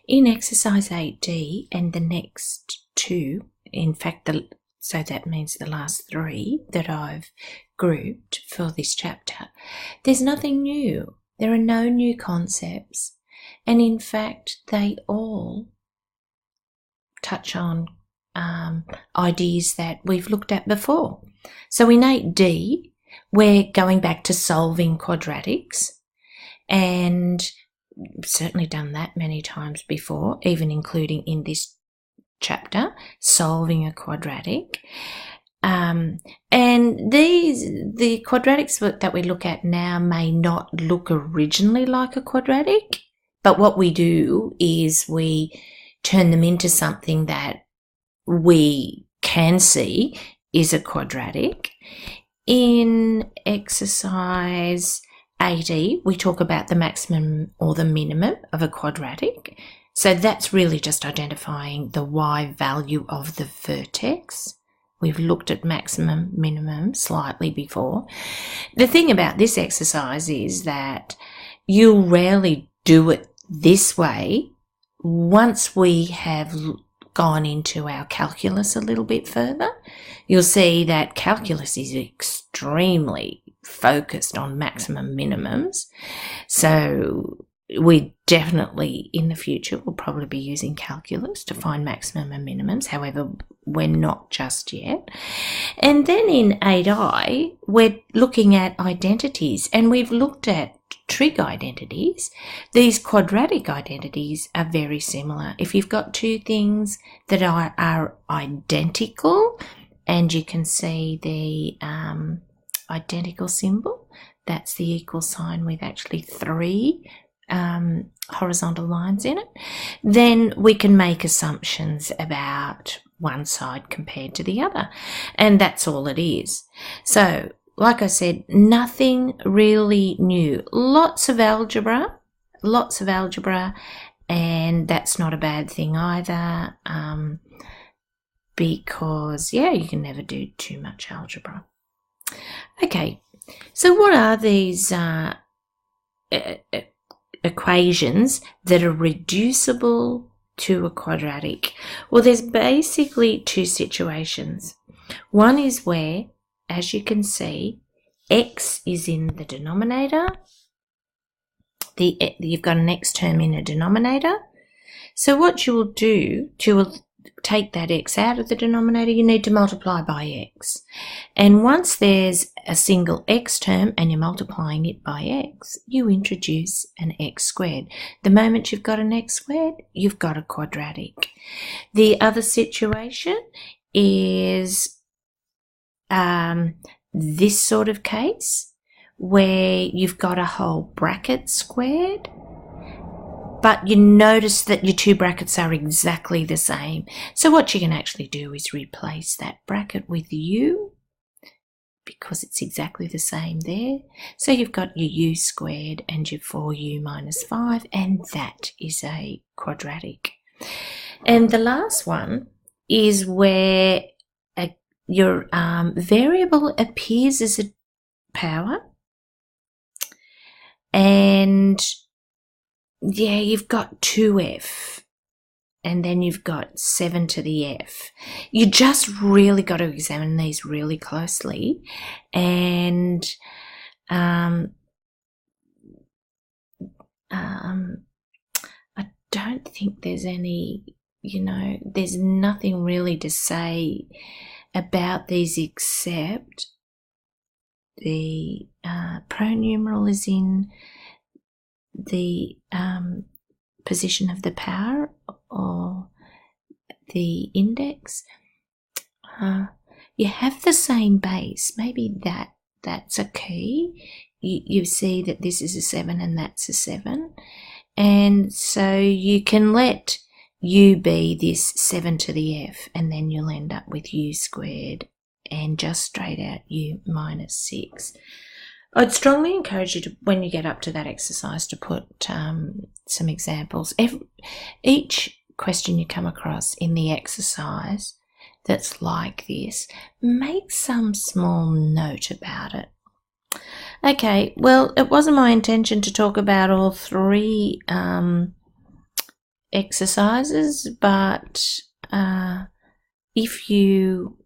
In exercise 8D and the next two, in fact, so that means the last three that I've grouped for this chapter, there's nothing new. There are no new concepts. And in fact, they all touch on ideas that we've looked at before. So in 8D, we're going back to solving quadratics, and certainly done that many times before, even including in this chapter, solving a quadratic. And the quadratics that we look at now may not look originally like a quadratic, but what we do is we turn them into something that we can see is a quadratic. In exercise 80, we talk about the maximum or the minimum of a quadratic. So that's really just identifying the y value of the vertex. We've looked at maximum, minimum slightly before. The thing about this exercise is that you'll rarely do it this way once we have gone into our calculus a little bit further. You'll see that calculus is extremely focused on maximum minimums. So we definitely in the future will probably be using calculus to find maximum and minimums. However, we're not just yet. And then in 8I, we're looking at identities, and we've looked at trig identities. These quadratic identities are very similar. If you've got two things that are identical, and you can see the identical symbol, that's the equal sign with actually three horizontal lines in it, then we can make assumptions about one side compared to the other, and that's all it is. So like I said, nothing really new. Lots of algebra, and that's not a bad thing either, because you can never do too much algebra. Okay, so what are these equations that are reducible to a quadratic? Well, there's basically two situations. One is where, as you can see, x is in the denominator. You've got an x term in a denominator. So what you will do to take that x out of the denominator, you need to multiply by x. And once there's a single x term and you're multiplying it by x, you introduce an x squared. The moment you've got an x squared, you've got a quadratic. The other situation is this sort of case where you've got a whole bracket squared, but you notice that your two brackets are exactly the same. So what you can actually do is replace that bracket with u, because it's exactly the same there. So you've got your u squared and your 4u minus 5, and that is a quadratic. And the last one is where your variable appears as a power, and you've got 2f, and then you've got 7 to the f. You just really got to examine these really closely, and I don't think there's any, there's nothing really to say about these except the pronumeral is in the position of the power or the index. You have the same base. Maybe that's a key. You see that this is a 7 and that's a 7. And so you can let u be this 7 to the f, and then you'll end up with u squared and just straight out u minus 6. I'd strongly encourage you to, when you get up to that exercise, to put some examples. Each question you come across in the exercise that's like this, make some small note about it. Okay, well, it wasn't my intention to talk about all three exercises, but if you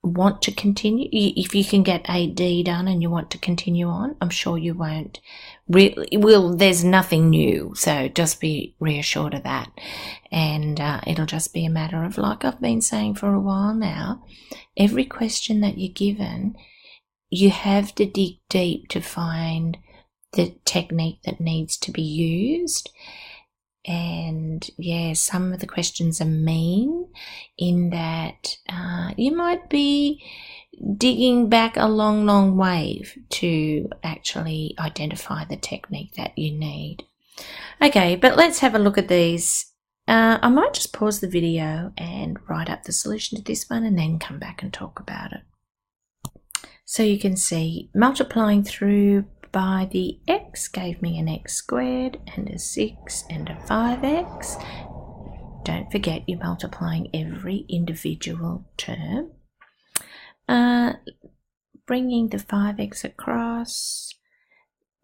want to continue, if you can get 8D done and you want to continue on, I'm sure you won't really, well, there's nothing new, so just be reassured of that. And it'll just be a matter of, like I've been saying for a while now, every question that you're given, you have to dig deep to find the technique that needs to be used. And yeah, some of the questions are mean in that you might be digging back a long way to actually identify the technique that you need. Okay, but let's have a look at these. I might just pause the video and write up the solution to this one and then come back and talk about it. So you can see multiplying through by the x gave me an x squared and a 6 and a 5x. Don't forget you're multiplying every individual term. Bringing the 5x across,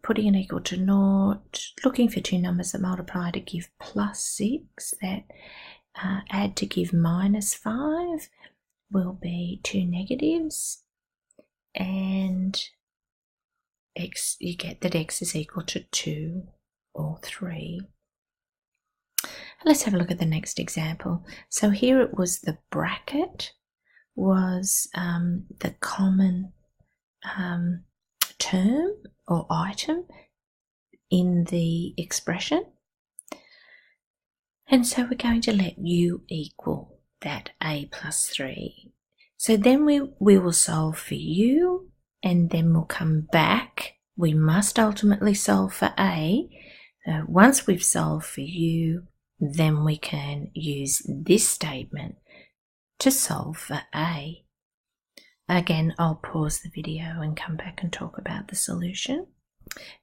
putting an equal to 0, looking for two numbers that multiply to give +6, that add to give -5 will be two negatives, and x, you get that x is equal to 2 or 3. Let's have a look at the next example. So here it was the bracket was the common term or item in the expression. And so we're going to let u equal that a plus 3. So then we will solve for u, and then we'll come back. We must ultimately solve for a. Once we've solved for u, then we can use this statement to solve for a. Again, I'll pause the video and come back and talk about the solution.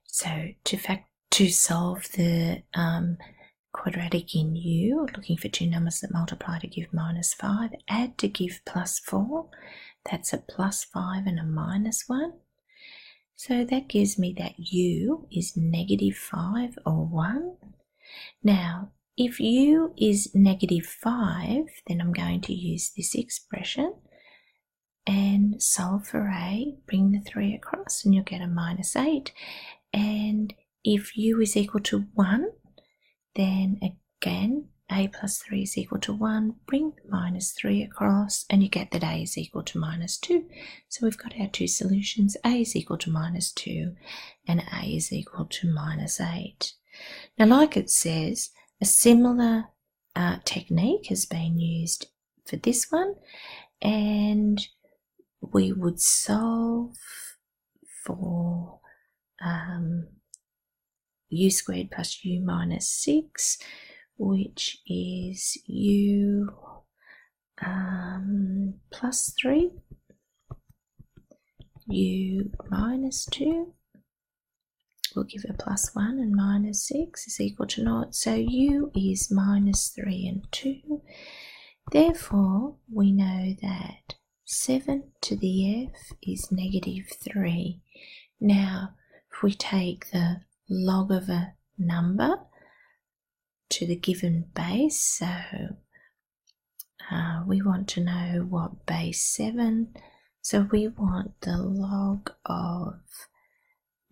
So to solve the quadratic in u, looking for two numbers that multiply to give -5, add to give +4. That's a +5 and a -1. So that gives me that u is -5 or 1. Now, if u is -5, then I'm going to use this expression and solve for a, bring the 3 across, and you'll get a -8. And if u is equal to 1, then again, a plus 3 is equal to 1, bring the -3 across, and you get that a is equal to -2. So we've got our two solutions. A is equal to -2, and a is equal to -8. Now, like it says, a similar technique has been used for this one, and we would solve for u squared plus u minus 6, which is u plus 3, u minus 2, we'll give a +1, and -6 is equal to 0. So u is -3 and 2. Therefore, we know that 7 to the f is -3. Now, if we take the log of a number to the given base, so we want to know what base 7, so we want the log of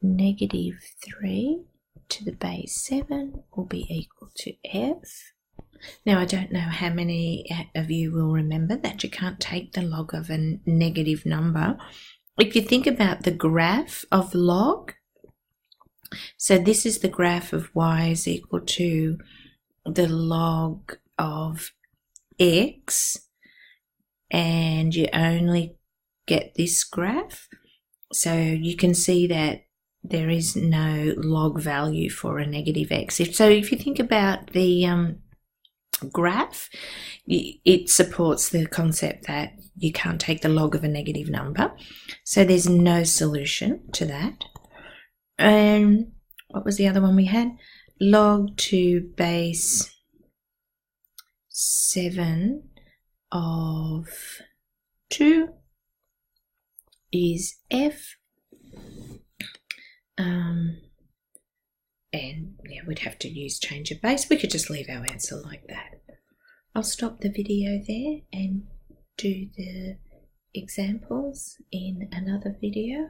-3 to the base 7 will be equal to f. Now, I don't know how many of you will remember that you can't take the log of a negative number. If you think about the graph of log, so this is the graph of y is equal to the log of x, and you only get this graph. So you can see that there is no log value for a negative x. If you think about the graph, it supports the concept that you can't take the log of a negative number. So there's no solution to that. And what was the other one we had? Log to base 7 of 2 is f. And yeah, we'd have to use change of base. We could just leave our answer like that. I'll stop the video there and do the examples in another video.